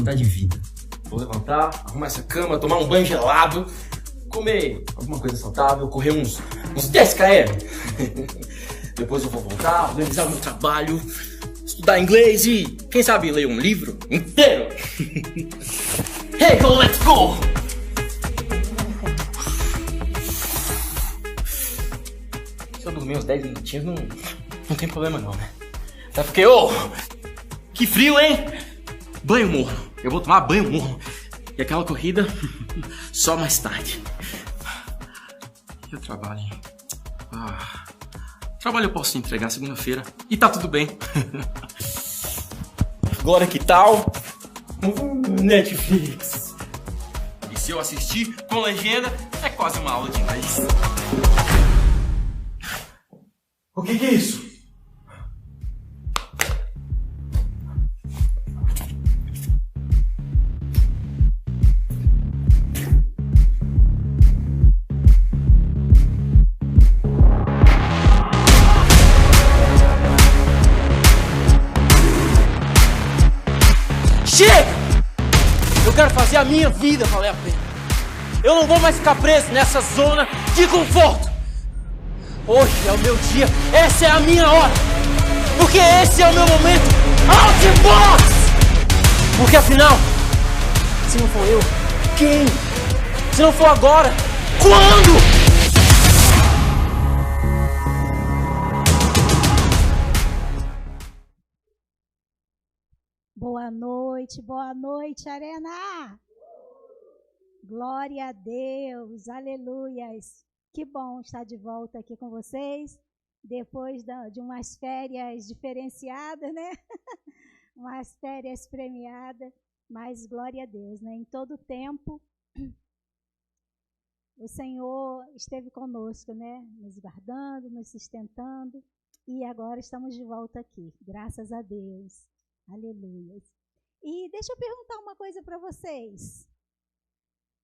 mudar de vida. Vou levantar, arrumar essa cama, tomar um banho gelado, comer alguma coisa saudável, correr uns 10 km. Depois eu vou voltar, organizar o meu trabalho, estudar inglês e, quem sabe, ler um livro inteiro. Hey, go, let's go! Se eu dormir uns 10 minutinhos, não tem problema não, né? Até porque, que frio, hein? Banho morno. Eu vou tomar banho morno. E aquela corrida, só mais tarde. E o trabalho, hein? Trabalho eu posso entregar segunda-feira e tá tudo bem. Agora que tal? Netflix. E se eu assistir com legenda, é quase uma aula de inglês. O que é isso? Chega! Eu quero fazer a minha vida valer a pena. Eu não vou mais ficar preso nessa zona de conforto. Hoje é o meu dia, essa é a minha hora. Porque esse é o meu momento Outbox! Porque afinal, se não for eu, quem? Se não for agora, quando? Boa noite, Arena! Glória a Deus, aleluias! Que bom estar de volta aqui com vocês, depois de umas férias diferenciadas, né? Umas férias premiadas, mas glória a Deus, né? Em todo tempo, o Senhor esteve conosco, né? Nos guardando, nos sustentando, e agora estamos de volta aqui, graças a Deus. Aleluia. E deixa eu perguntar uma coisa para vocês.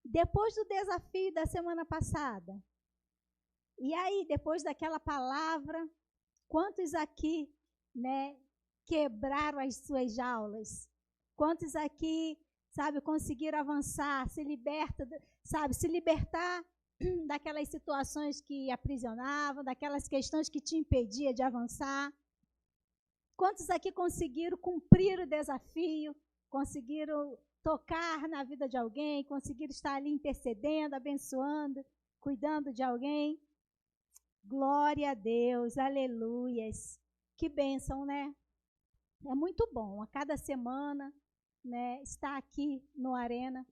Depois do desafio da semana passada, e aí, depois daquela palavra, quantos aqui, né, quebraram as suas jaulas? Quantos aqui, sabe, conseguiram avançar, se libertar daquelas situações que aprisionavam, daquelas questões que te impediam de avançar? Quantos aqui conseguiram cumprir o desafio, conseguiram tocar na vida de alguém, conseguiram estar ali intercedendo, abençoando, cuidando de alguém? Glória a Deus, aleluias. Que bênção, né? É muito bom, a cada semana, né, estar aqui no Arena,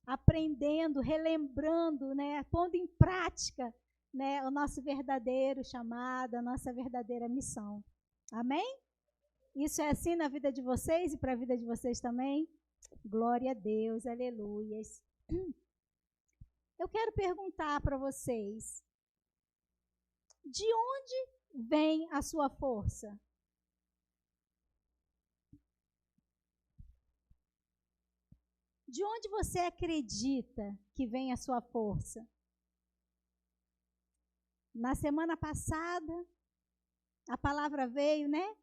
aprendendo, relembrando, né, pondo em prática, né, o nosso verdadeiro chamado, a nossa verdadeira missão. Amém? Isso é assim na vida de vocês e para a vida de vocês também? Glória a Deus, aleluias. Eu quero perguntar para vocês, de onde vem a sua força? De onde você acredita que vem a sua força? Na semana passada, a palavra veio, né?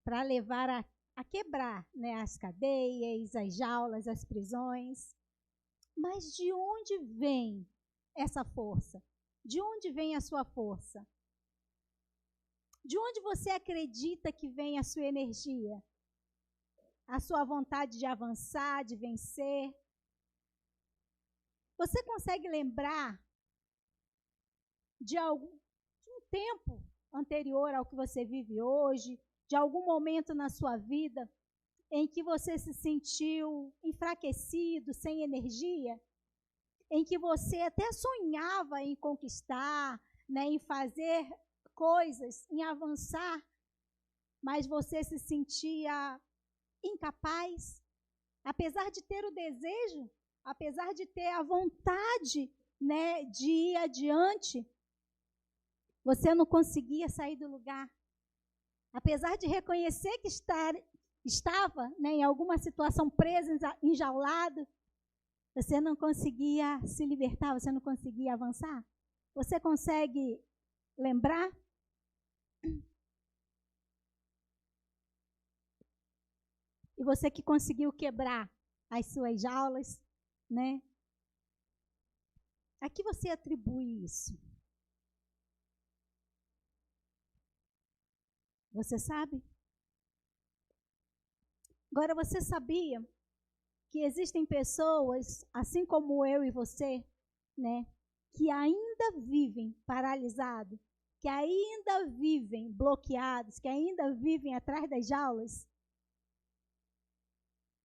Para levar a quebrar, né, as cadeias, as jaulas, as prisões. Mas de onde vem essa força? De onde vem a sua força? De onde você acredita que vem a sua energia? A sua vontade de avançar, de vencer? Você consegue lembrar de um tempo anterior ao que você vive hoje, de algum momento na sua vida em que você se sentiu enfraquecido, sem energia, em que você até sonhava em conquistar, né, em fazer coisas, em avançar, mas você se sentia incapaz, apesar de ter o desejo, apesar de ter a vontade, né, de ir adiante, você não conseguia sair do lugar. Apesar de reconhecer que estava, né, em alguma situação preso, enjaulado, você não conseguia se libertar, você não conseguia avançar. Você consegue lembrar? E você que conseguiu quebrar as suas jaulas, né? A que você atribui isso? Você sabe? Agora, você sabia que existem pessoas, assim como eu e você, né, que ainda vivem paralisados, que ainda vivem bloqueados, que ainda vivem atrás das jaulas?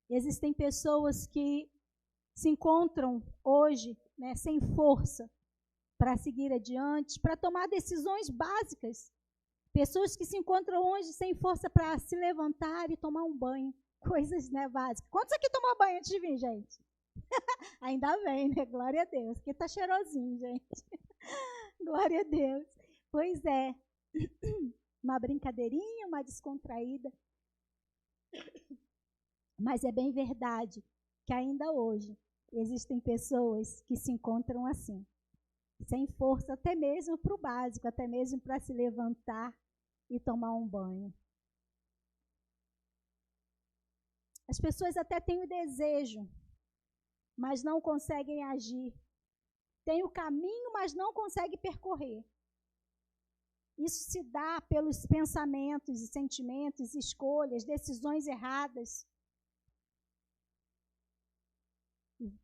Existem pessoas que se encontram hoje, né, sem força para seguir adiante, para tomar decisões básicas. Pessoas que se encontram hoje sem força para se levantar e tomar um banho. Coisas, né, básicas. Quantos aqui tomou banho antes de vir, gente? Ainda bem, né? Glória a Deus. Porque tá cheirosinho, gente. Glória a Deus. Pois é. Uma brincadeirinha, uma descontraída. Mas é bem verdade que ainda hoje existem pessoas que se encontram assim, sem força até mesmo para o básico, até mesmo para se levantar e tomar um banho. As pessoas até têm o desejo, mas não conseguem agir. Têm o caminho, mas não conseguem percorrer. Isso se dá pelos pensamentos e sentimentos, escolhas, decisões erradas,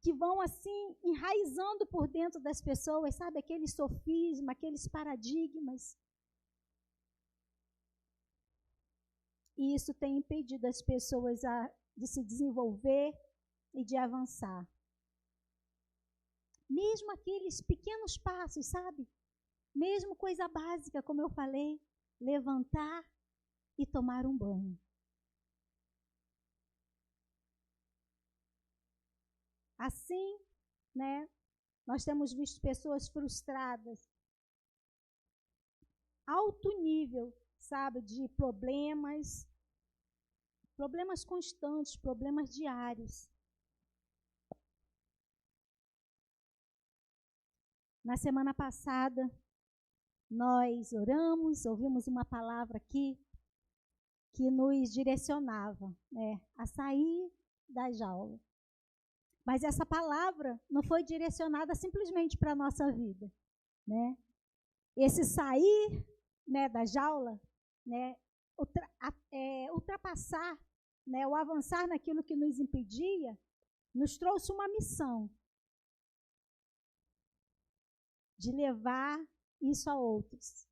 que vão assim enraizando por dentro das pessoas, sabe? Aqueles sofismas, aqueles paradigmas. E isso tem impedido as pessoas de se desenvolver e de avançar. Mesmo aqueles pequenos passos, sabe? Mesmo coisa básica, como eu falei, levantar e tomar um banho. Assim, né, nós temos visto pessoas frustradas, alto nível, sabe, de problemas constantes, problemas diários. Na semana passada, nós oramos, ouvimos uma palavra aqui que nos direcionava, né, a sair da jaula. Mas essa palavra não foi direcionada simplesmente para a nossa vida, né? Esse sair, né, da jaula, né, ultrapassar, né, o avançar naquilo que nos impedia, nos trouxe uma missão de levar isso a outros.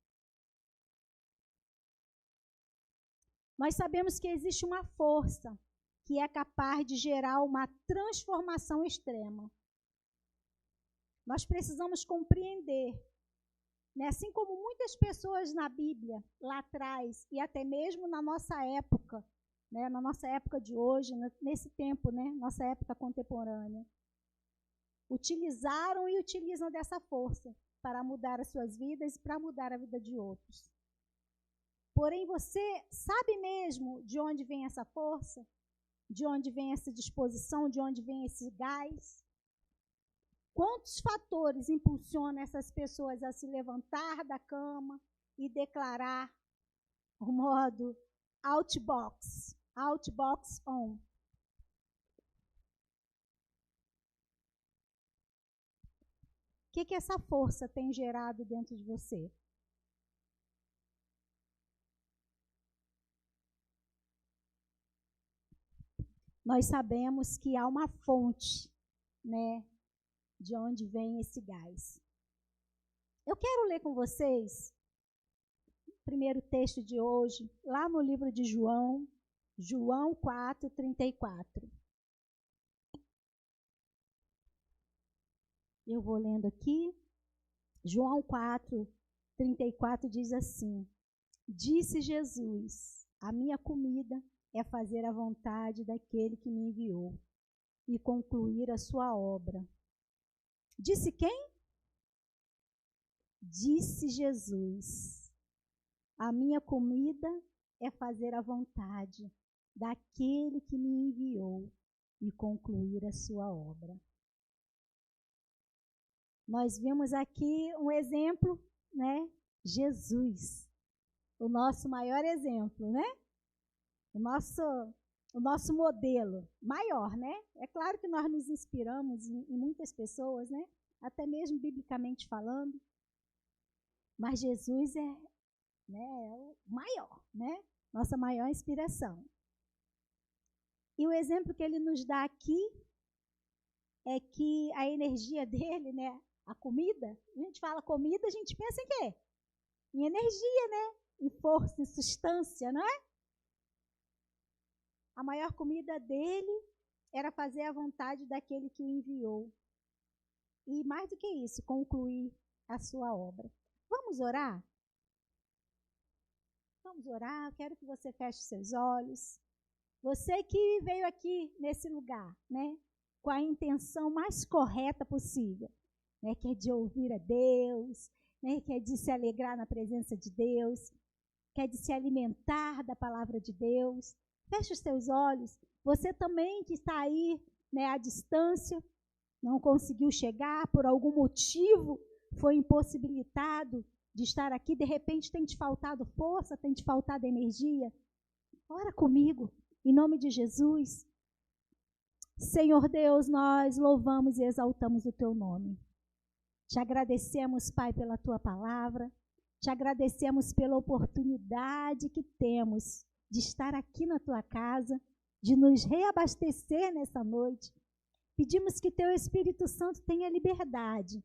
Nós sabemos que existe uma força que é capaz de gerar uma transformação extrema. Nós precisamos compreender, né, assim como muitas pessoas na Bíblia, lá atrás, e até mesmo na nossa época, né, na nossa época de hoje, nesse tempo, né, nossa época contemporânea, utilizaram e utilizam dessa força para mudar as suas vidas e para mudar a vida de outros. Porém, você sabe mesmo de onde vem essa força? De onde vem essa disposição, de onde vem esse gás? Quantos fatores impulsionam essas pessoas a se levantar da cama e declarar o modo outbox on? O que essa força tem gerado dentro de você? Nós sabemos que há uma fonte, né, de onde vem esse gás. Eu quero ler com vocês o primeiro texto de hoje, lá no livro de João 4:34. Eu vou lendo aqui. João 4:34 diz assim: Disse Jesus, a minha comida é fazer a vontade daquele que me enviou e concluir a sua obra. Disse quem? Disse Jesus, a minha comida é fazer a vontade daquele que me enviou e concluir a sua obra. Nós vimos aqui um exemplo, né? Jesus, o nosso maior exemplo, né? O nosso o nosso modelo maior, né? É claro que nós nos inspiramos em muitas pessoas, né? Até mesmo biblicamente falando, mas Jesus é, né, é o maior, né? Nossa maior inspiração. E o exemplo que ele nos dá aqui é que a energia dele, né, a comida, a gente fala comida, a gente pensa em quê? Em energia, né? Em força, em substância, não é? A maior comida dele era fazer a vontade daquele que o enviou. E mais do que isso, concluir a sua obra. Vamos orar? Vamos orar, eu quero que você feche seus olhos. Você que veio aqui nesse lugar, né, com a intenção mais correta possível, né, que é de ouvir a Deus, né, que é de se alegrar na presença de Deus, que é de se alimentar da palavra de Deus. Feche os seus olhos. Você também que está aí, né, à distância, não conseguiu chegar por algum motivo, foi impossibilitado de estar aqui, de repente tem te faltado força, tem te faltado energia. Ora comigo. Em nome de Jesus, Senhor Deus, nós louvamos e exaltamos o Teu nome. Te agradecemos, Pai, pela Tua palavra. Te agradecemos pela oportunidade que temos de estar aqui na Tua casa, de nos reabastecer nessa noite. Pedimos que Teu Espírito Santo tenha liberdade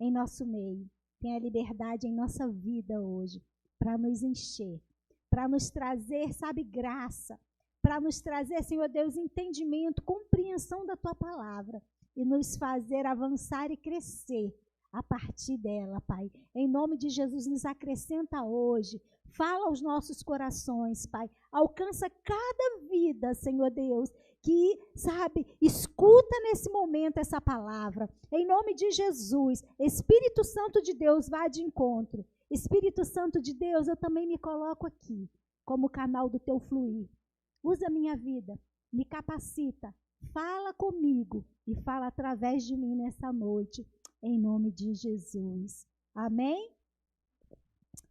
em nosso meio, tenha liberdade em nossa vida hoje, para nos encher, para nos trazer, sabe, graça, para nos trazer, Senhor Deus, entendimento, compreensão da Tua palavra e nos fazer avançar e crescer a partir dela, Pai. Em nome de Jesus, nos acrescenta hoje, fala aos nossos corações, Pai. Alcança cada vida, Senhor Deus, que, sabe, escuta nesse momento essa palavra. Em nome de Jesus, Espírito Santo de Deus, vá de encontro. Espírito Santo de Deus, eu também me coloco aqui como canal do Teu fluir. Usa a minha vida, me capacita, fala comigo e fala através de mim nessa noite, em nome de Jesus. Amém?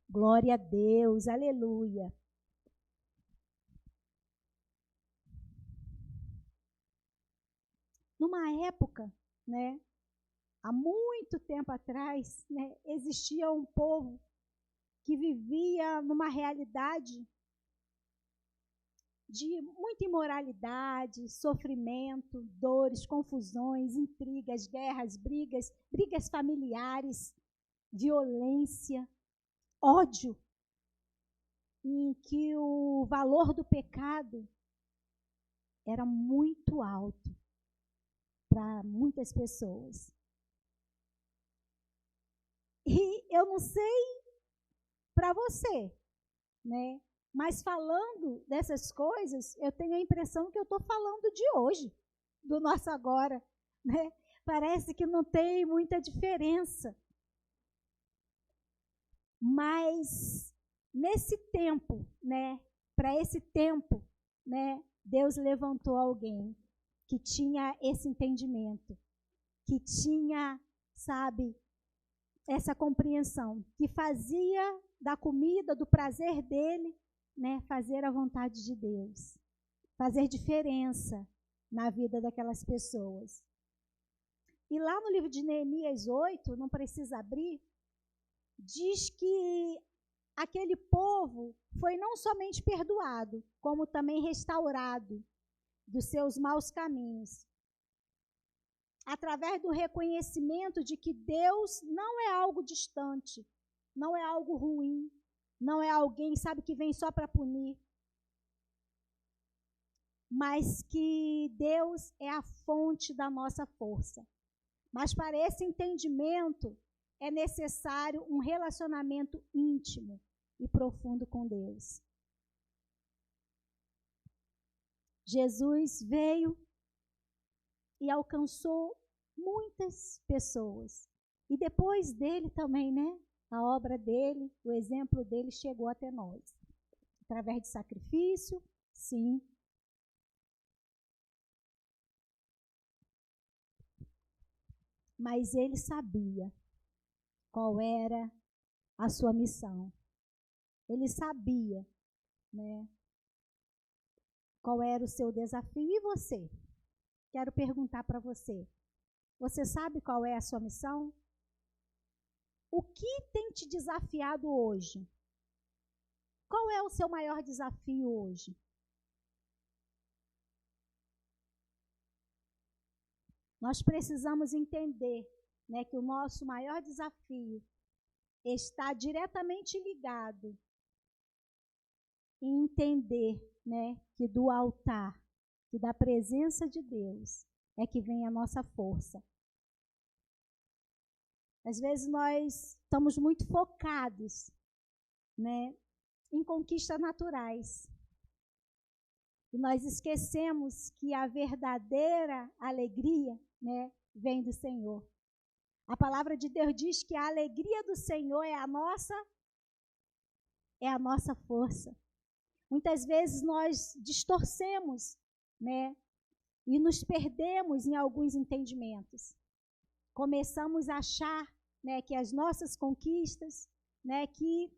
Glória a Deus, aleluia. Numa época, né, há muito tempo atrás, né, existia um povo que vivia numa realidade de muita imoralidade, sofrimento, dores, confusões, intrigas, guerras, brigas familiares, violência, ódio, em que o valor do pecado era muito alto para muitas pessoas. E eu não sei para você, né? Mas falando dessas coisas, eu tenho a impressão que eu estou falando de hoje, do nosso agora, né? Parece que não tem muita diferença. Mas nesse tempo, né? Para esse tempo, né? Deus levantou alguém que tinha esse entendimento, que tinha, sabe, essa compreensão, que fazia da comida, do prazer dele, né, fazer a vontade de Deus, fazer diferença na vida daquelas pessoas. E lá no livro de Neemias 8, não precisa abrir, diz que aquele povo foi não somente perdoado, como também restaurado dos seus maus caminhos, através do reconhecimento de que Deus não é algo distante, não é algo ruim, não é alguém, sabe, que vem só para punir, mas que Deus é a fonte da nossa força. Mas para esse entendimento é necessário um relacionamento íntimo e profundo com Deus. Jesus veio e alcançou muitas pessoas. E depois dele também, né? A obra dele, o exemplo dele chegou até nós. Através de sacrifício, sim. Mas ele sabia qual era a sua missão. Ele sabia, né? qual era o seu desafio. E você? Quero perguntar para você. Você sabe qual é a sua missão? O que tem te desafiado hoje? Qual é o seu maior desafio hoje? Nós precisamos entender, né, que o nosso maior desafio está diretamente ligado em entender, né, que do altar, que da presença de Deus é que vem a nossa força. Às vezes nós estamos muito focados, né, em conquistas naturais. E nós esquecemos que a verdadeira alegria, né, vem do Senhor. A palavra de Deus diz que a alegria do Senhor é a nossa força. Muitas vezes nós distorcemos, né, e nos perdemos em alguns entendimentos. Começamos a achar, né, que as nossas conquistas, né, que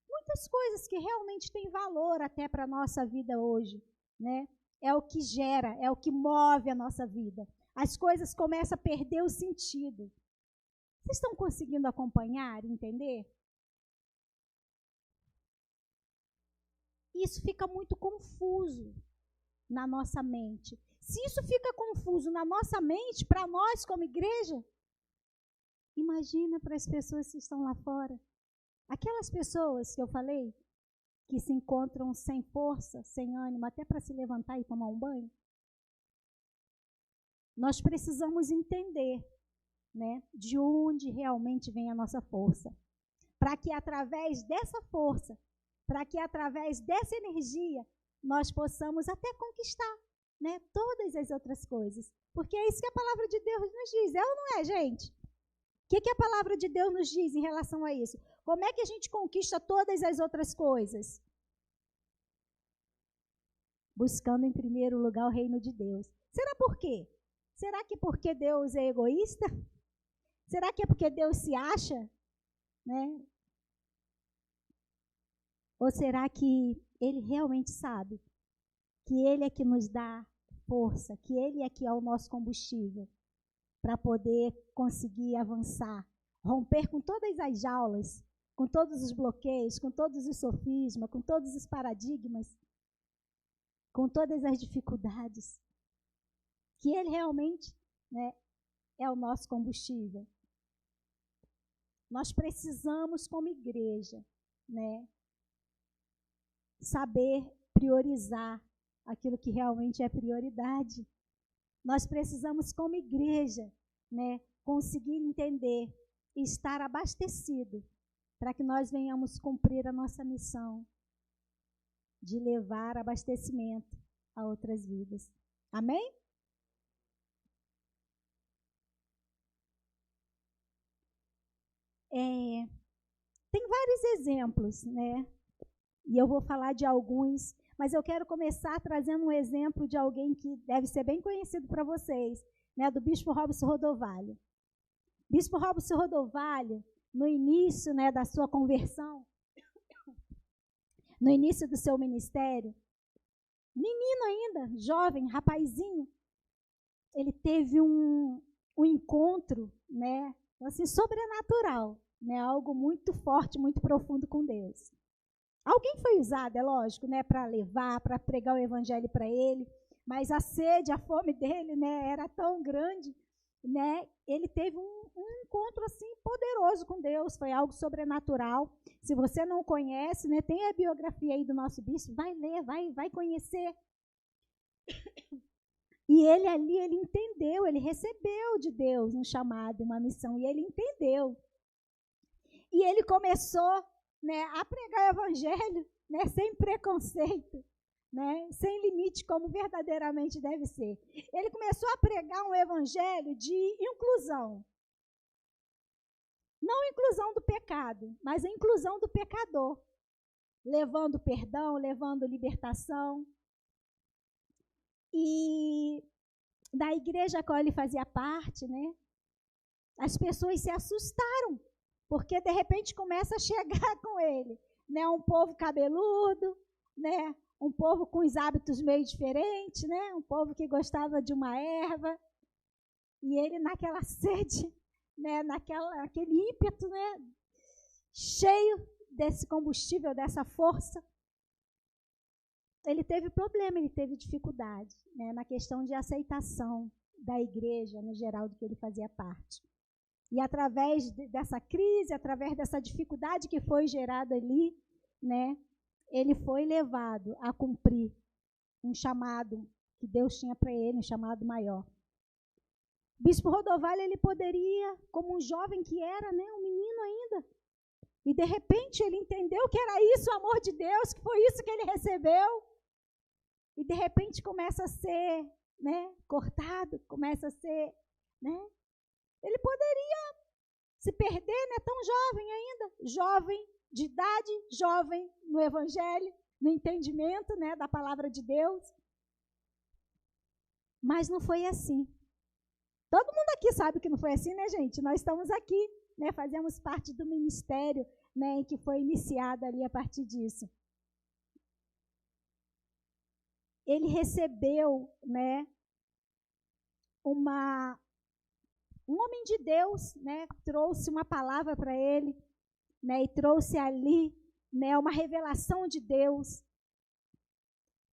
muitas coisas que realmente têm valor até para a nossa vida hoje, né, é o que gera, é o que move a nossa vida. As coisas começam a perder o sentido. Vocês estão conseguindo acompanhar, entender? Isso fica muito confuso na nossa mente. Se isso fica confuso na nossa mente, para nós como igreja, imagina para as pessoas que estão lá fora. Aquelas pessoas que eu falei, que se encontram sem força, sem ânimo, até para se levantar e tomar um banho. Nós precisamos entender, né, de onde realmente vem a nossa força. Para que através dessa força, para que através dessa energia, nós possamos até conquistar, né, todas as outras coisas. Porque é isso que a palavra de Deus nos diz. É ou não é, gente? O que a palavra de Deus nos diz em relação a isso? Como é que a gente conquista todas as outras coisas? Buscando em primeiro lugar o reino de Deus. Será por quê? Será que porque Deus é egoísta? Será que é porque Deus se acha? Né? Ou será que Ele realmente sabe que Ele é que nos dá força, que Ele é que é o nosso combustível para poder conseguir avançar, romper com todas as jaulas, com todos os bloqueios, com todos os sofismas, com todos os paradigmas, com todas as dificuldades, que Ele realmente, né, é o nosso combustível. Nós precisamos, como igreja, né, saber priorizar aquilo que realmente é prioridade. Nós precisamos, como igreja, né, conseguir entender e estar abastecido para que nós venhamos cumprir a nossa missão de levar abastecimento a outras vidas. Amém? Tem vários exemplos, né? E eu vou falar de alguns, mas eu quero começar trazendo um exemplo de alguém que deve ser bem conhecido para vocês, né? Do Bispo Robson Rodovalho. Bispo Robson Rodovalho, no início, né, da sua conversão, no início do seu ministério, menino ainda, jovem, rapazinho, ele teve um encontro, né, assim, sobrenatural, né, algo muito forte, muito profundo com Deus. Alguém foi usado, é lógico, né, para levar, para pregar o evangelho para ele, mas a sede, a fome dele, né, era tão grande, né, ele teve um encontro assim poderoso com Deus, foi algo sobrenatural. Se você não conhece, né, tem a biografia aí do nosso bispo, vai ler, vai conhecer. E ele ali, ele entendeu, ele recebeu de Deus um chamado, uma missão, e ele entendeu. E ele começou, né, a pregar o evangelho, né, sem preconceito, né, sem limite, como verdadeiramente deve ser. Ele começou a pregar um evangelho de inclusão. Não inclusão do pecado, mas a inclusão do pecador. Levando perdão, levando libertação. E da igreja a qual ele fazia parte, né, as pessoas se assustaram, porque de repente começa a chegar com ele, né, um povo cabeludo, né, um povo com os hábitos meio diferentes, né? Um povo que gostava de uma erva. E ele naquela sede, né? Naquele ímpeto, né? Cheio desse combustível, dessa força, ele teve problema, ele teve dificuldade, né? Na questão de aceitação da igreja, no geral, do que ele fazia parte. E através dessa crise, através dessa dificuldade que foi gerada ali, né? Ele foi levado a cumprir um chamado que Deus tinha para ele, um chamado maior. O bispo Rodovalho, ele poderia, como um jovem que era, né, um menino ainda, e de repente ele entendeu que era isso o amor de Deus, que foi isso que ele recebeu, e de repente começa a ser, né, cortado, começa a ser, né, ele poderia se perder, né, tão jovem ainda, jovem de idade, jovem no evangelho, no entendimento, né, da palavra de Deus. Mas não foi assim. Todo mundo aqui sabe que não foi assim, né, gente? Nós estamos aqui, né, fazemos parte do ministério, né, que foi iniciado ali a partir disso. Ele recebeu, né, um homem de Deus, né, trouxe uma palavra para ele, né, e trouxe ali, né, uma revelação de Deus.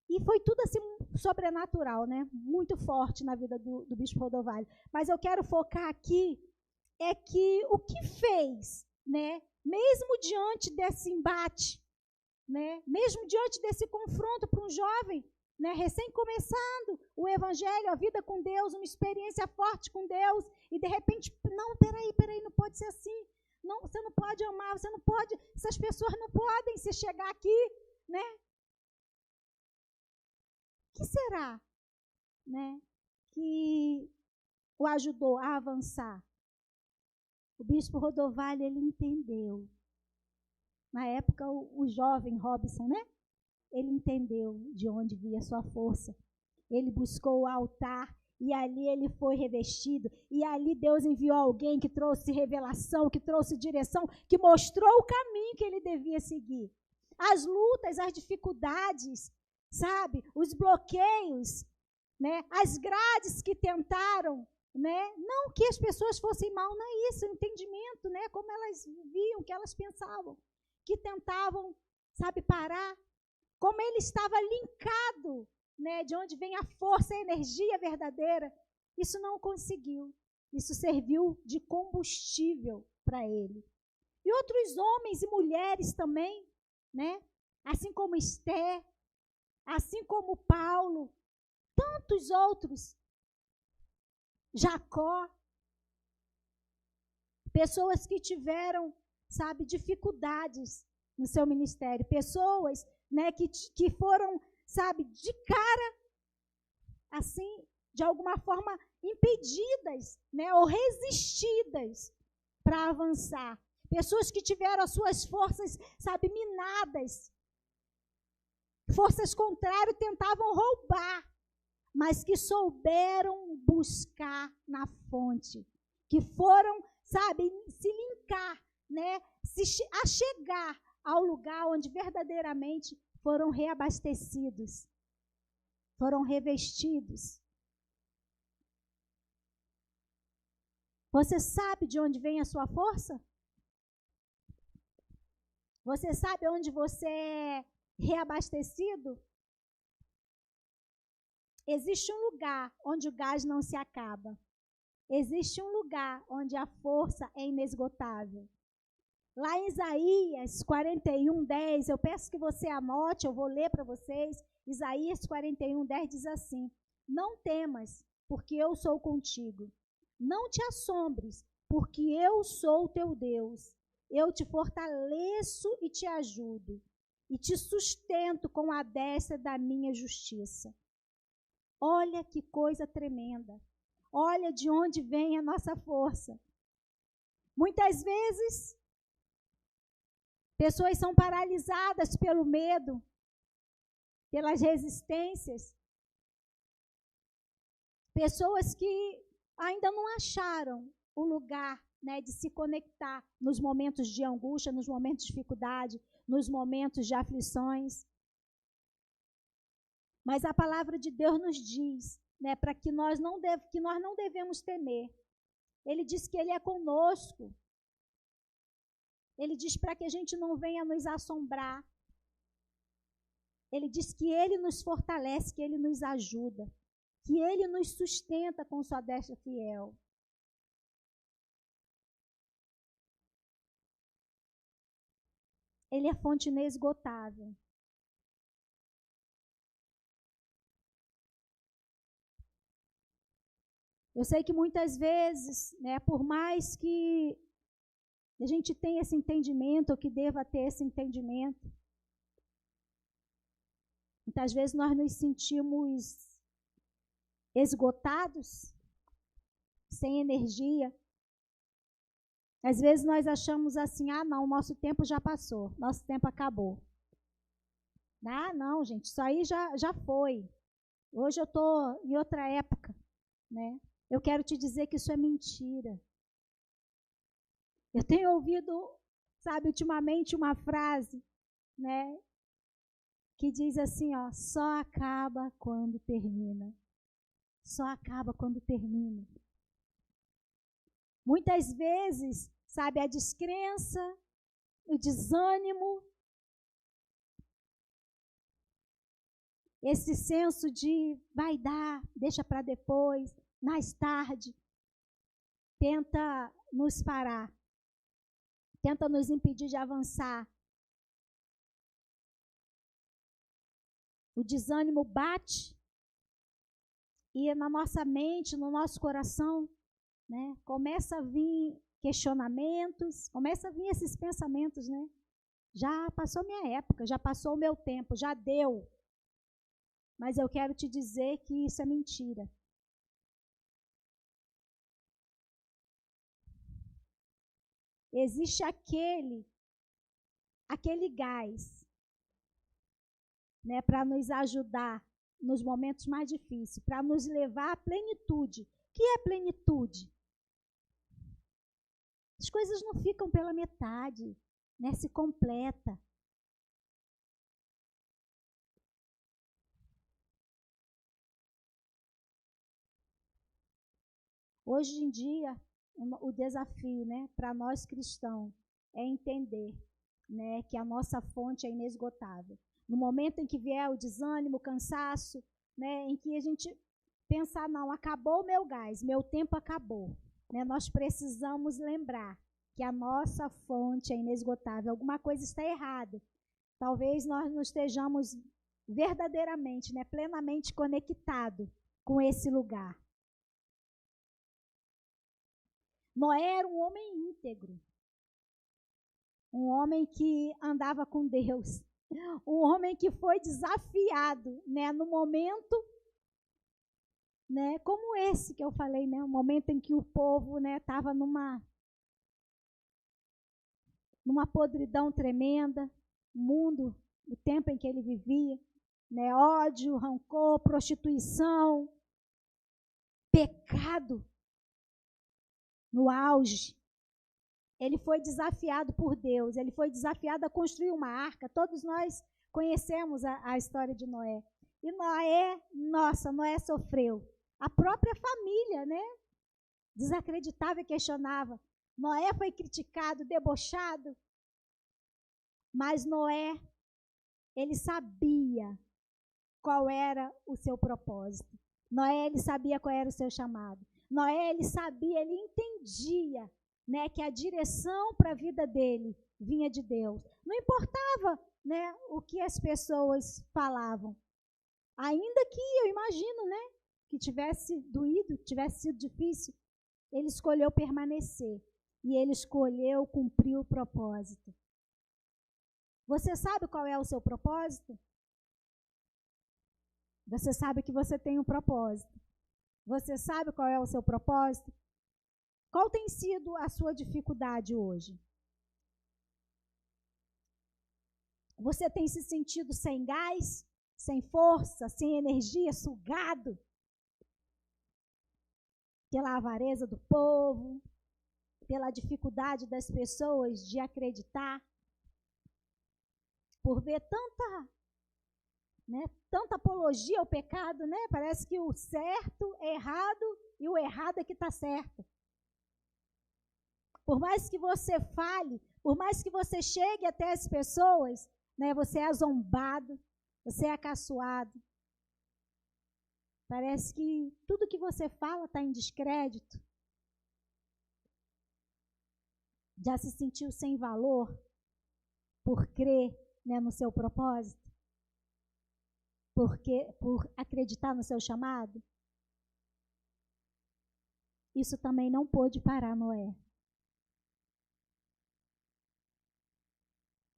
E foi tudo assim sobrenatural, né, muito forte na vida do bispo Rodovalho. Mas eu quero focar aqui é que o que fez, né, mesmo diante desse embate, né, mesmo diante desse confronto para um jovem, né, recém começando o evangelho, a vida com Deus, uma experiência forte com Deus, e de repente, não, peraí, não pode ser assim. Não, você não pode amar, você não pode, essas pessoas não podem se chegar aqui, né? O que será, né, que o ajudou a avançar? O bispo Rodovalho, ele entendeu. Na época, o jovem Robson, né? Ele entendeu de onde via sua força. Ele buscou o altar e ali ele foi revestido. E ali Deus enviou alguém que trouxe revelação, que trouxe direção, que mostrou o caminho que ele devia seguir. As lutas, as dificuldades, sabe? Os bloqueios, né? As grades que tentaram, né? Não que as pessoas fossem mal, não é isso, o entendimento, né? Como elas viam, o que elas pensavam, que tentavam, sabe, parar. Como ele estava linkado, né, de onde vem a força, a energia verdadeira, isso não conseguiu. Isso serviu de combustível para ele. E outros homens e mulheres também, né, assim como Esther, assim como Paulo, tantos outros, Jacó, pessoas que tiveram, sabe, dificuldades no seu ministério, pessoas, né, que foram, sabe, de cara, assim, de alguma forma impedidas, né, ou resistidas para avançar. Pessoas que tiveram as suas forças, sabe, minadas. Forças contrárias tentavam roubar, mas que souberam buscar na fonte, que foram, sabe, se linkar, né, se achegar ao lugar onde verdadeiramente foram reabastecidos, foram revestidos. Você sabe de onde vem a sua força? Você sabe onde você é reabastecido? Existe um lugar onde o gás não se acaba. Existe um lugar onde a força é inesgotável. Lá em Isaías 41:10, eu peço que você anote, eu vou ler para vocês. Isaías 41:10 diz assim: não temas, porque eu sou contigo. Não te assombres, porque eu sou o teu Deus. Eu te fortaleço e te ajudo, e te sustento com a destra da minha justiça. Olha que coisa tremenda. Olha de onde vem a nossa força. Muitas vezes, pessoas são paralisadas pelo medo, pelas resistências. Pessoas que ainda não acharam o lugar, né, de se conectar nos momentos de angústia, nos momentos de dificuldade, nos momentos de aflições. Mas a palavra de Deus nos diz, né, para que nós não devemos temer. Ele diz que Ele é conosco. Ele diz para que a gente não venha nos assombrar. Ele diz que Ele nos fortalece, que Ele nos ajuda, que Ele nos sustenta com sua destra fiel. Ele é fonte inesgotável. Eu sei que muitas vezes, né, por mais que a gente tenha esse entendimento, ou que deva ter esse entendimento, muitas vezes nós nos sentimos esgotados, sem energia. Às vezes nós achamos assim, não, nosso tempo já passou, nosso tempo acabou. Não, gente, isso aí já foi. Hoje eu estou em outra época, né? Eu quero te dizer que isso é mentira. Eu tenho ouvido, sabe, ultimamente uma frase, né, que diz assim, só acaba quando termina. Só acaba quando termina. Muitas vezes, sabe, a descrença, o desânimo, esse senso de vai dar, deixa para depois, mais tarde, tenta nos parar, tenta nos impedir de avançar. O desânimo bate e na nossa mente, no nosso coração, né, começa a vir questionamentos, começa a vir esses pensamentos, né? Já passou minha época, já passou o meu tempo, já deu. Mas eu quero te dizer que isso é mentira. Existe aquele gás, né, para nos ajudar nos momentos mais difíceis, para nos levar à plenitude. O que é plenitude? As coisas não ficam pela metade, né, se completa. Hoje em dia, o desafio, né, para nós cristãos é entender, né, que a nossa fonte é inesgotável. No momento em que vier o desânimo, o cansaço, né, em que a gente pensar, não, acabou o meu gás, meu tempo acabou, né, nós precisamos lembrar que a nossa fonte é inesgotável. Alguma coisa está errada. Talvez nós não estejamos verdadeiramente, né, plenamente conectados com esse lugar. Noé era um homem íntegro, um homem que andava com Deus, um homem que foi desafiado, né, no momento, né, como esse que eu falei, né, um momento em que o povo, né, estava numa podridão tremenda, o mundo, o tempo em que ele vivia, né, ódio, rancor, prostituição, pecado no auge. Ele foi desafiado por Deus, ele foi desafiado a construir uma arca. Todos nós conhecemos a história de Noé. E Noé sofreu. A própria família, né, desacreditava e questionava. Noé foi criticado, debochado. Mas Noé, ele sabia qual era o seu propósito. Noé, ele sabia qual era o seu chamado. Noé, ele sabia, ele entendia, né, que a direção para a vida dele vinha de Deus. Não importava, né, o que as pessoas falavam. Ainda que eu imagino, né, que tivesse doído, tivesse sido difícil, ele escolheu permanecer. E ele escolheu cumprir o propósito. Você sabe qual é o seu propósito? Você sabe que você tem um propósito. Você sabe qual é o seu propósito? Qual tem sido a sua dificuldade hoje? Você tem se sentido sem gás, sem força, sem energia, sugado pela avareza do povo, pela dificuldade das pessoas de acreditar, por ver né? Tanta apologia ao pecado, né? Parece que o certo é errado e o errado é que está certo. Por mais que você fale, por mais que você chegue até as pessoas, né? Você é zombado, você é caçoado. Parece que tudo que você fala está em descrédito. Já se sentiu sem valor por crer, né, no seu propósito? Por acreditar no seu chamado? Isso também não pôde parar Noé.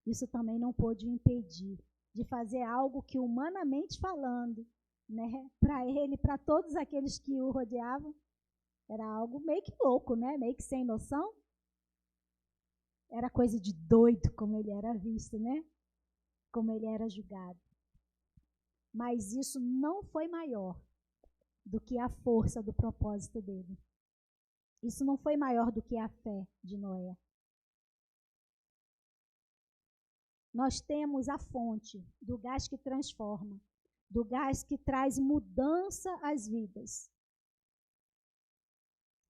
Isso também não pôde o impedir de fazer algo que, humanamente falando, né, para ele, para todos aqueles que o rodeavam, era algo meio que louco, né, meio que sem noção. Era coisa de doido como ele era visto, né? Como ele era julgado. Mas isso não foi maior do que a força do propósito dele. Isso não foi maior do que a fé de Noé. Nós temos a fonte do gás que transforma, do gás que traz mudança às vidas.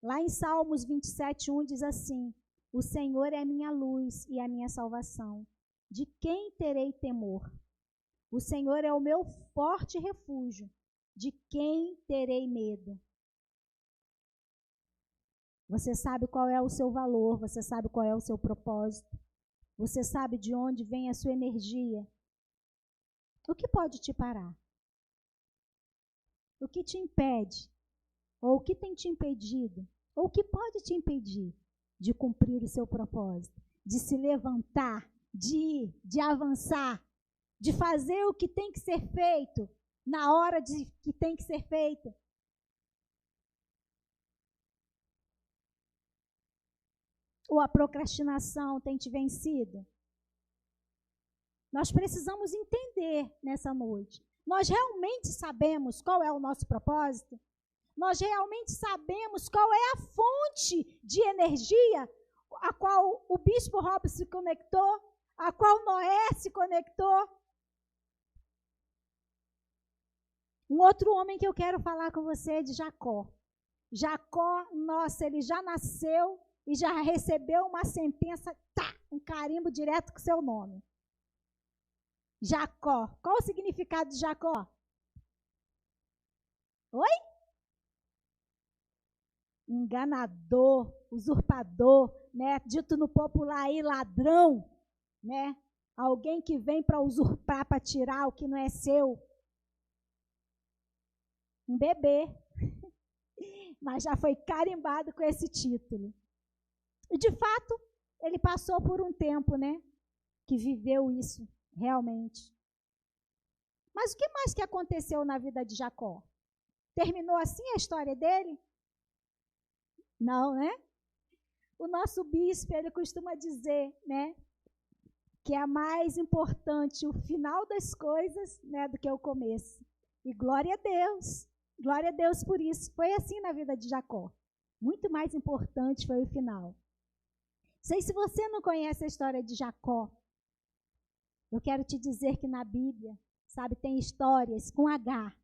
Lá em Salmos 27:1 diz assim: o Senhor é a minha luz e a minha salvação. De quem terei temor? O Senhor é o meu forte refúgio. De quem terei medo? Você sabe qual é o seu valor, você sabe qual é o seu propósito. Você sabe de onde vem a sua energia. O que pode te parar? O que te impede? Ou o que tem te impedido? Ou o que pode te impedir de cumprir o seu propósito, de se levantar, de ir, de avançar, de fazer o que tem que ser feito na hora que tem que ser feito? Ou a procrastinação tem te vencido? Nós precisamos entender nessa noite. Nós realmente sabemos qual é o nosso propósito? Nós realmente sabemos qual é a fonte de energia a qual o bispo Robert se conectou, a qual Noé se conectou? Um outro homem que eu quero falar com você é de Jacó. Jacó, nossa, ele já nasceu e já recebeu uma sentença, um carimbo direto com seu nome. Jacó. Qual o significado de Jacó? Oi? Enganador, usurpador, né? Dito no popular aí, ladrão, né? Alguém que vem para usurpar, para tirar o que não é seu. Um bebê. Mas já foi carimbado com esse título. E, de fato, ele passou por um tempo, né? Que viveu isso, realmente. Mas o que mais que aconteceu na vida de Jacó? Terminou assim a história dele? Não, né? O nosso bispo, ele costuma dizer, né? Que é mais importante o final das coisas, né? Do que o começo. E glória a Deus. Glória a Deus por isso. Foi assim na vida de Jacó. Muito mais importante foi o final. Sei se você não conhece a história de Jacó. Eu quero te dizer que na Bíblia, sabe, tem histórias com H,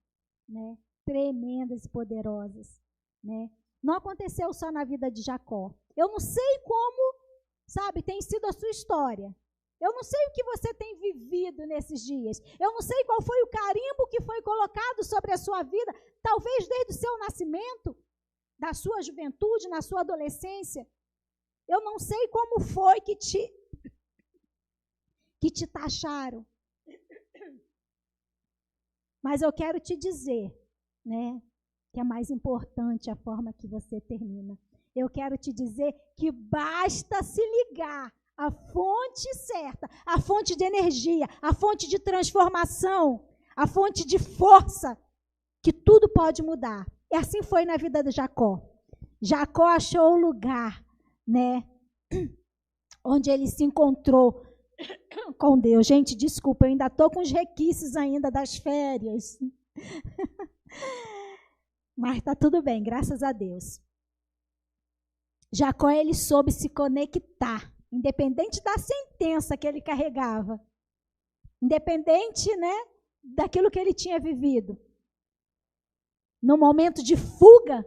né? Tremendas e poderosas, né? Não aconteceu só na vida de Jacó. Eu não sei como, sabe, tem sido a sua história. Eu não sei o que você tem vivido nesses dias. Eu não sei qual foi o carimbo que foi colocado sobre a sua vida, talvez desde o seu nascimento, da sua juventude, na sua adolescência. Eu não sei como foi que te taxaram. Mas eu quero te dizer, né, que é mais importante a forma que você termina. Eu quero te dizer que basta se ligar à fonte certa, à fonte de energia, à fonte de transformação, à fonte de força, que tudo pode mudar. E assim foi na vida de Jacó. Jacó achou o lugar, né, onde ele se encontrou com Deus. Gente, desculpa, eu ainda estou com os requisitos ainda das férias. Mas está tudo bem, graças a Deus. Jacó, ele soube se conectar, independente da sentença que ele carregava. Independente, né, daquilo que ele tinha vivido. No momento de fuga,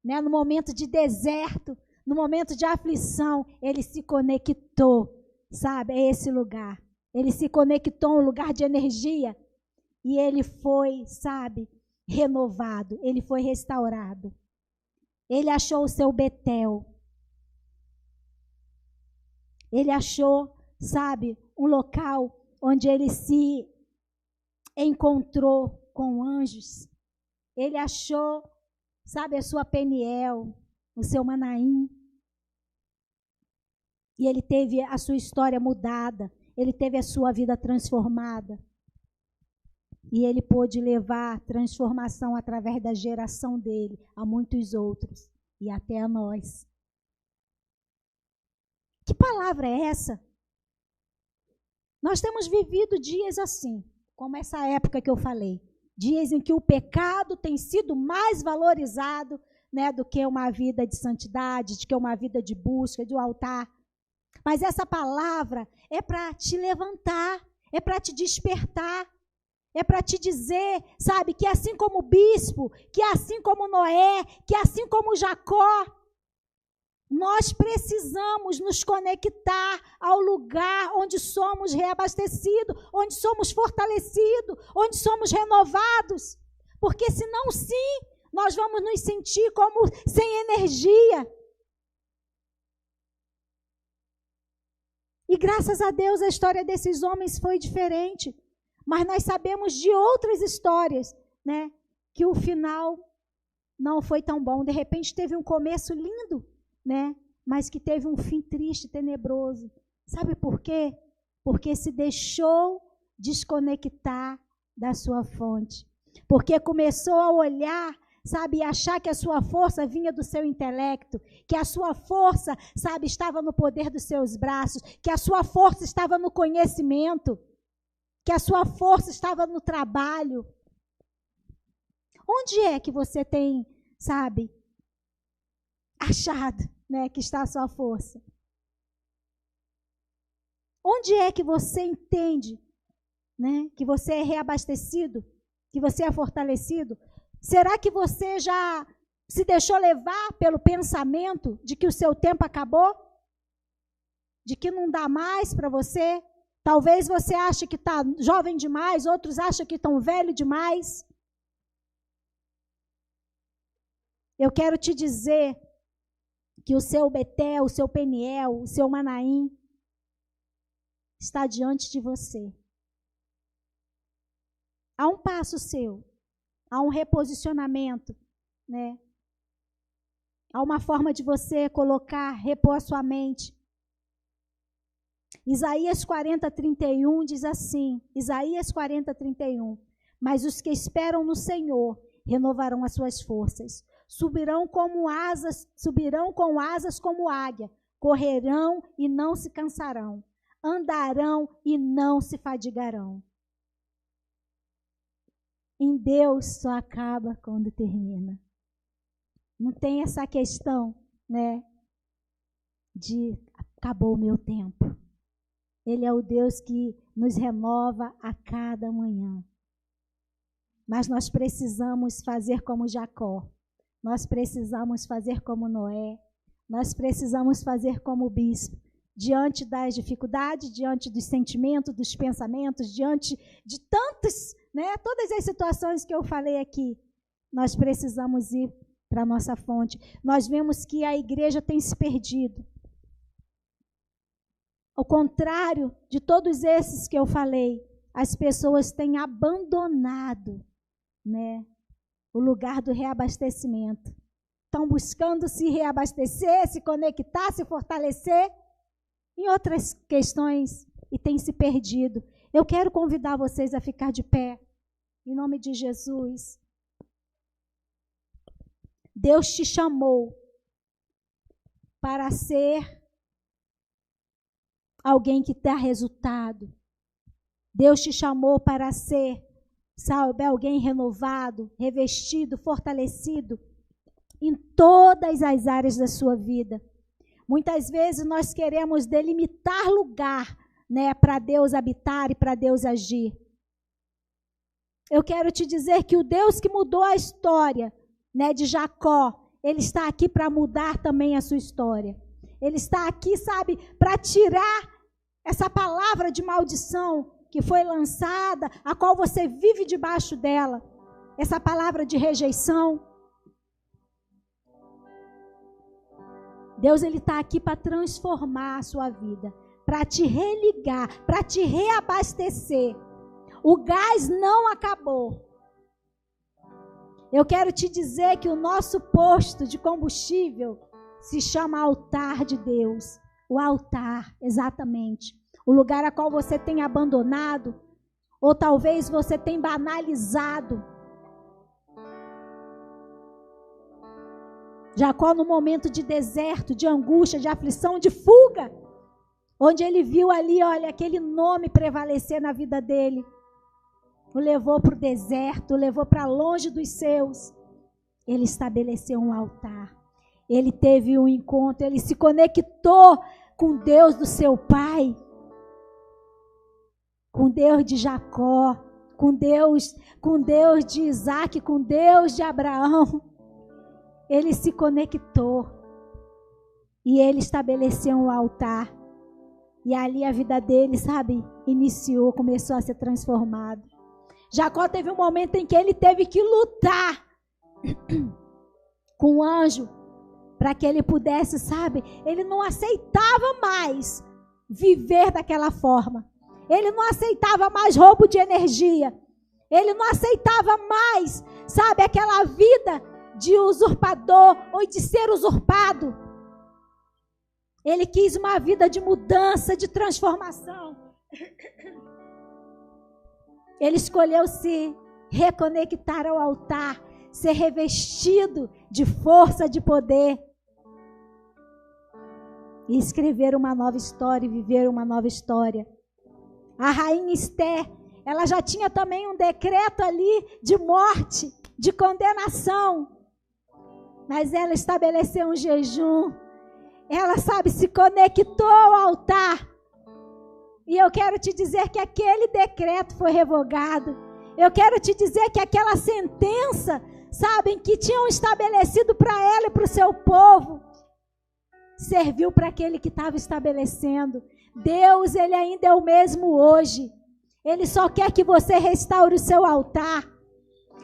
né, no momento de deserto, no momento de aflição, ele se conectou, sabe, a esse lugar. Ele se conectou a um lugar de energia e ele foi, sabe, renovado, ele foi restaurado. Ele achou o seu Betel. Ele achou, sabe, um local onde ele se encontrou com anjos. Ele achou, sabe, a sua Peniel, o seu Manaim. E ele teve a sua história mudada. Ele teve a sua vida transformada. E ele pôde levar transformação através da geração dele a muitos outros e até a nós. Que palavra é essa? Nós temos vivido dias assim, como essa época que eu falei. Dias em que o pecado tem sido mais valorizado, né, do que uma vida de santidade, do que uma vida de busca, do altar. Mas essa palavra é para te levantar, é para te despertar, é para te dizer, sabe, que assim como o bispo, que assim como Noé, que assim como Jacó, nós precisamos nos conectar ao lugar onde somos reabastecidos, onde somos fortalecidos, onde somos renovados. Porque senão, sim, nós vamos nos sentir como sem energia. E graças a Deus a história desses homens foi diferente. Mas nós sabemos de outras histórias, né, que o final não foi tão bom. De repente teve um começo lindo, né, mas que teve um fim triste, tenebroso. Sabe por quê? Porque se deixou desconectar da sua fonte. Porque começou a olhar, sabe, e achar que a sua força vinha do seu intelecto, que a sua força, sabe, estava no poder dos seus braços, que a sua força estava no conhecimento, que a sua força estava no trabalho. Onde é que você tem, sabe, achado, né, que está a sua força? Onde é que você entende, né, que você é reabastecido, que você é fortalecido? Será que você já se deixou levar pelo pensamento de que o seu tempo acabou? De que não dá mais para você? Talvez você ache que está jovem demais, outros acham que estão velho demais. Eu quero te dizer que o seu Betel, o seu Peniel, o seu Manaim está diante de você. Há um passo seu, há um reposicionamento, né? Há uma forma de você repor a sua mente. Isaías 40:31 diz assim, Isaías 40:31, mas os que esperam no Senhor renovarão as suas forças, subirão com asas como águia, correrão e não se cansarão, andarão e não se fadigarão. Em Deus só acaba quando termina. Não tem essa questão, né, de acabou o meu tempo. Ele é o Deus que nos renova a cada manhã. Mas nós precisamos fazer como Jacó. Nós precisamos fazer como Noé. Nós precisamos fazer como o bispo. Diante das dificuldades, diante dos sentimentos, dos pensamentos, diante de tantas, né, todas as situações que eu falei aqui, nós precisamos ir para a nossa fonte. Nós vemos que a igreja tem se perdido. Ao contrário de todos esses que eu falei, as pessoas têm abandonado, né, o lugar do reabastecimento. Estão buscando se reabastecer, se conectar, se fortalecer em outras questões e têm se perdido. Eu quero convidar vocês a ficar de pé, em nome de Jesus. Deus te chamou para ser alguém que dá resultado. Deus te chamou para ser, sabe, alguém renovado, revestido, fortalecido em todas as áreas da sua vida. Muitas vezes nós queremos delimitar lugar, né, para Deus habitar e para Deus agir. Eu quero te dizer que o Deus que mudou a história, né, de Jacó, Ele está aqui para mudar também a sua história. Ele está aqui, sabe, para tirar essa palavra de maldição que foi lançada, a qual você vive debaixo dela. Essa palavra de rejeição. Deus, Ele está aqui para transformar a sua vida, para te religar, para te reabastecer. O gás não acabou. Eu quero te dizer que o nosso posto de combustível se chama altar de Deus. O altar, exatamente. O lugar a qual você tem abandonado, ou talvez você tenha banalizado. Jacó, no momento de deserto, de angústia, de aflição, de fuga, onde ele viu ali, olha, aquele nome prevalecer na vida dele, o levou para o deserto, o levou para longe dos seus. Ele estabeleceu um altar. Ele teve um encontro, ele se conectou com Deus do seu pai, com Deus de Jacó, com Deus de Isaac, com Deus de Abraão. Ele se conectou e ele estabeleceu um altar. E ali a vida dele, sabe, iniciou, começou a ser transformado. Jacó teve um momento em que ele teve que lutar com o anjo para que ele pudesse, sabe, ele não aceitava mais viver daquela forma. Ele não aceitava mais roubo de energia. Ele não aceitava mais, sabe, aquela vida de usurpador ou de ser usurpado. Ele quis uma vida de mudança, de transformação. Ele escolheu se reconectar ao altar, ser revestido de força, de poder. E escrever uma nova história e viver uma nova história. A rainha Esther, ela já tinha também um decreto ali de morte, de condenação. Mas ela estabeleceu um jejum. Ela, sabe, se conectou ao altar. E eu quero te dizer que aquele decreto foi revogado. Eu quero te dizer que aquela sentença, sabem, que tinham estabelecido para ela e para o seu povo, serviu para aquele que estava estabelecendo. Deus, Ele ainda é o mesmo hoje. Ele só quer que você restaure o seu altar.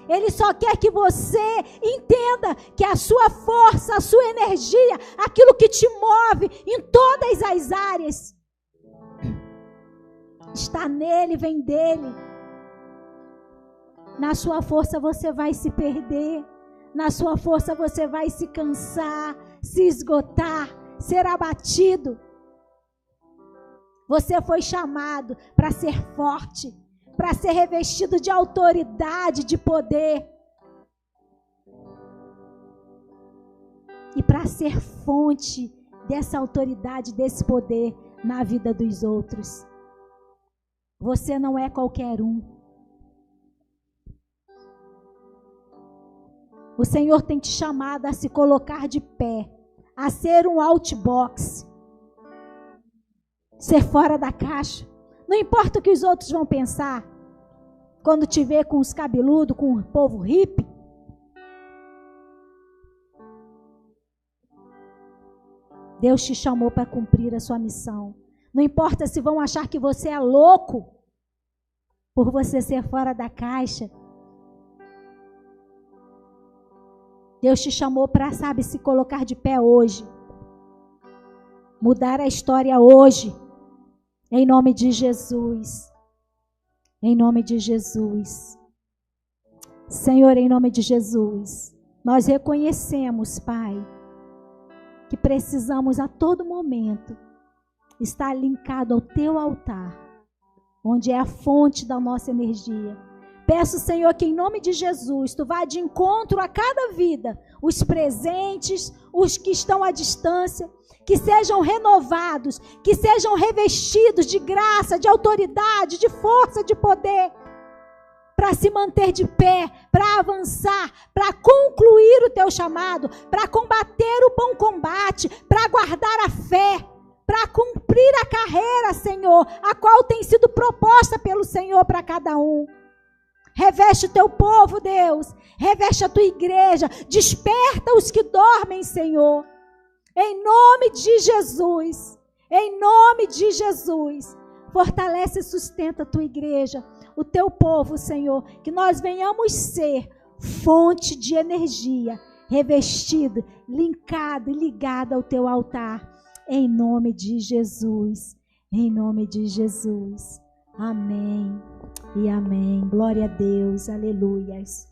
Ele só quer que você entenda que a sua força, a sua energia, aquilo que te move em todas as áreas, está nele, vem dele. Na sua força você vai se perder. Na sua força você vai se cansar, se esgotar, ser abatido. Você foi chamado para ser forte, para ser revestido de autoridade, de poder. E para ser fonte dessa autoridade, desse poder na vida dos outros. Você não é qualquer um. O Senhor tem te chamado a se colocar de pé, a ser um outbox, ser fora da caixa. Não importa o que os outros vão pensar, quando te ver com os cabeludos, com o povo hippie. Deus te chamou para cumprir a sua missão. Não importa se vão achar que você é louco por você ser fora da caixa. Deus te chamou para, sabe, se colocar de pé hoje. Mudar a história hoje. Em nome de Jesus. Em nome de Jesus. Senhor, em nome de Jesus, nós reconhecemos, Pai, que precisamos a todo momento estar linkado ao Teu altar, onde é a fonte da nossa energia. Peço, Senhor, que em nome de Jesus, Tu vá de encontro a cada vida, os presentes, os que estão à distância, que sejam renovados, que sejam revestidos de graça, de autoridade, de força, de poder, para se manter de pé, para avançar, para concluir o Teu chamado, para combater o bom combate, para guardar a fé, para cumprir a carreira, Senhor, a qual tem sido proposta pelo Senhor para cada um. Reveste o teu povo, Deus. Reveste a tua igreja. Desperta os que dormem, Senhor. Em nome de Jesus. Em nome de Jesus. Fortalece e sustenta a tua igreja, o teu povo, Senhor. Que nós venhamos ser fonte de energia, revestido, linkado e ligado ao teu altar. Em nome de Jesus. Em nome de Jesus. Amém e amém. Glória a Deus. Aleluias.